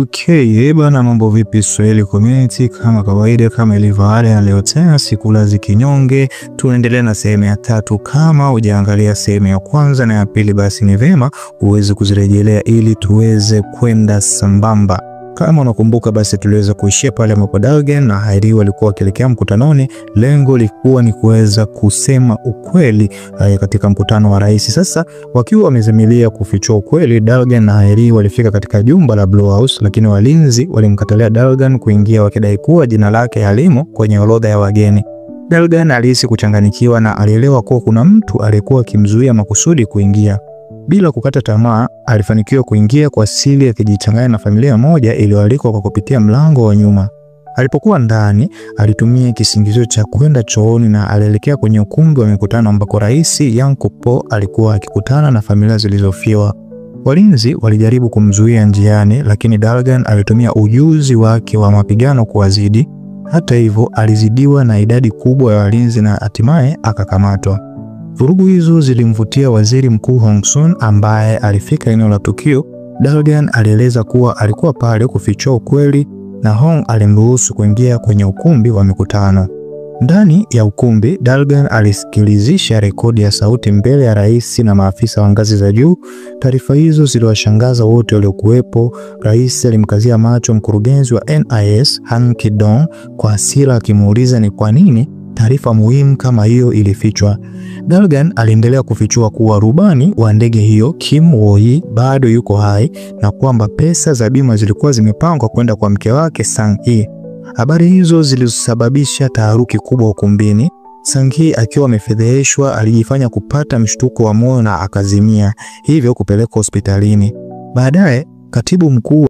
Okay, bana, mambo vipi Swahili community? Kama kawaida, kama ilivyo ada ya leo tena Sikula za Kinyonge, tunaendelea na sehemu ya 3. Kama hujaangalia sehemu ya kwanza na ya pili, basi ni vema uweze kuzirejelea ili tuweze kwenda sambamba. Kama unakumbuka, basi tuliweza kuishia pale ambapo Dalgan na Hairi walikuwa wakielekea mkutanoni. Lengo lilikuwa ni kuweza kusema ukweli katika mkutano wa rais. Sasa wakiwa wamezamilia kufichua ukweli, Dalgan na Hairi walifika katika jumba la Blue House, lakini walinzi walimkatalia Dalgan kuingia, wakidai kuwa jina lake halimo kwenye orodha ya wageni. Dalgan alihisi kuchanganyikiwa na alielewa kuwa kuna mtu aliyekuwa akimzuia makusudi kuingia. Bila kukata tamaa, alifanikiwa kuingia kwa siri, akijichanganya na familia moja iliyoalikwa kwa kupitia mlango wa nyuma. Alipokuwa ndani, alitumia kisingizio cha kwenda chooni na alielekea kwenye ukumbi wa mikutano ambako Rais Yang Kupo alikuwa akikutana na familia zilizofiwa. Walinzi walijaribu kumzuia njiani, lakini Dalgan alitumia ujuzi wake wa mapigano kuwazidi. Hata hivyo, alizidiwa na idadi kubwa ya walinzi na hatimaye akakamatwa. Vurugu hizo zilimvutia Waziri Mkuu Hong Sun ambaye alifika eneo la tukio. Dalgan alieleza kuwa alikuwa pale kufichua ukweli na Hong alimruhusu kuingia kwenye ukumbi wa mikutano. Ndani ya ukumbi, Dalgan alisikilizisha rekodi ya sauti mbele ya rais na maafisa wa ngazi za juu. Taarifa hizo ziliwashangaza wote waliokuwepo. Rais alimkazia macho mkurugenzi wa NIS Han Ki-dong kwa hasira, akimuuliza ni kwa nini taarifa muhimu kama hiyo ilifichwa. Dalgan aliendelea kufichua kuwa rubani wa ndege hiyo Kim Wo-hee bado yuko hai na kwamba pesa za bima zilikuwa zimepangwa kwenda kwa mke wake Sang-hee. Habari hizo zilisababisha taharuki kubwa ukumbini. Sang-hee akiwa amefedheheshwa alijifanya kupata mshtuko wa moyo na akazimia, hivyo kupelekwa hospitalini. Baadaye, katibu mkuu